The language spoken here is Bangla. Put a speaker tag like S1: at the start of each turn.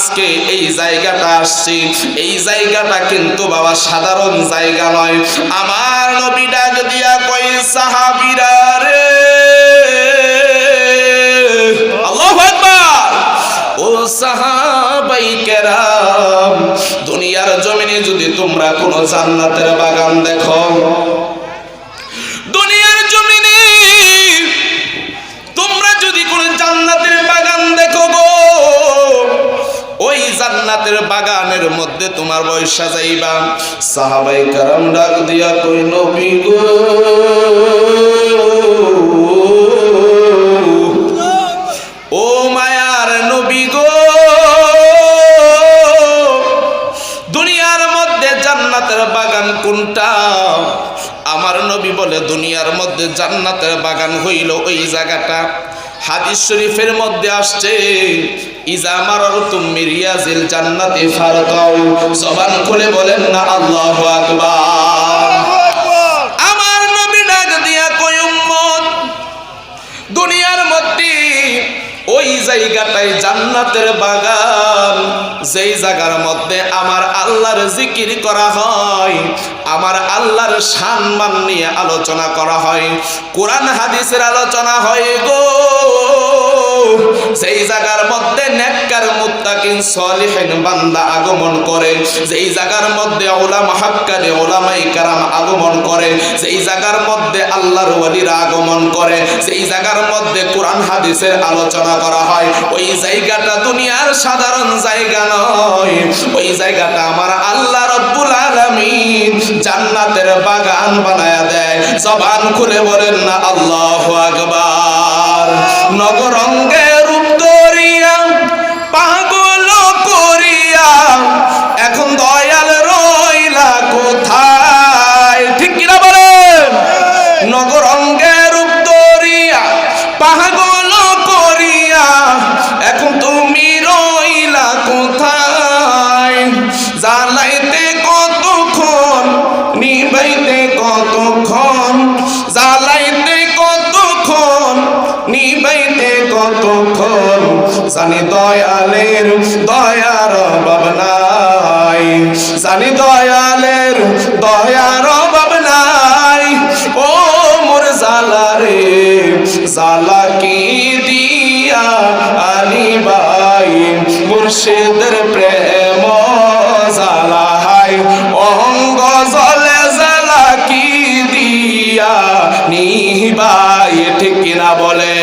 S1: আজকে এই জায়গাটা আসছি, এই জায়গাটা কিন্তু বাবা সাধারণ জায়গা নয়। আমার নবী ডাক দিয়া কই সাহাবীরা রে, আল্লাহু আকবার, ও সাহাবাই কেরাম, দুনিয়ার জমিনে যদি তোমরা কোনো জান্নাতের বাগান দেখো, দুনিয়ার জমিনে তোমরা যদি কোনো জান্নাতের বাগান দেখো গো, ওই জান্নাতের বাগানের মধ্যে তোমার বয়সা যাইবা। সাহাবাই কেরাম ডাক দিয়া কই নবী গো, ও মায়ার নবী গো, দুনিয়ার মধ্যে জান্নাতের বাগান কোনটা? আমার নবী বলে দুনিয়ার মধ্যে জান্নাতের বাগান হইল ওই জায়গাটা। হাদিস শরীফের মধ্যে আসছে ইজা মারারতুম মিরিয়াজিল জান্নাতি ফারকাউ, জবান খুলে বলেন না আল্লাহু আকবার। আমার নবী ডাক দিয়া কই উম্মত, দুনিয়ার মধ্যে ওই জায়গাটাই জান্নাতের বাগান, যেই জায়গার মধ্যে আমার আল্লাহর জিকির করা হয়, আমার আল্লাহর সম্মান নিয়ে আলোচনা করা হয়, কোরআন হাদিসের আলোচনা হয় গো। যেই জায়গার মধ্যে নেককার মুত্তাকিন সলিহিন বান্দা আগমন করে, যেই জায়গার মধ্যে উলামা হাক্কানি উলামায়ে কেরাম আগমন করে, যেই জায়গার মধ্যে আল্লাহর ওয়ালিরা আগমন করে, যেই জায়গার মধ্যে কোরআন হাদিসের আলোচনা করা হয়, ওই জায়গাটা দুনিয়ার সাধারণ জায়গা নয়। ওই জায়গাটা আমার আল্লাহ রব্বুল আলামিন জান্নাতের বাগান বানায়া দেয়। জবান খুলে বলেন না আল্লাহু আকবার। নগরঙ্গে রূপ ধরিয়া পাগল করিয়া এখন দয়াল রইলা কোথায়? ঠিক কিনা বলেন? নগরঙ্গে রূপ ধরিয়া পাগল করিয়া এখন তুমি রইলা কোথায়? জ্বালাইতে কতক্ষণ, নিবাইতে কতক্ষণ, জ্বালাইতে কতক্ষণ, নিবাইতে কতক্ষণ, জানি দয়ালের দয়ার অভাব নাই, জানি দয়ালের দয়ার অভাব নাই। ও মোর জালা রে, জালা কি দিয়া আনিবাই, মুর্শিদের প্রেম জালা হাই, অঙ্গ জলে জালা কি দিয়া নিবাই। ঠিক কিনা বলে?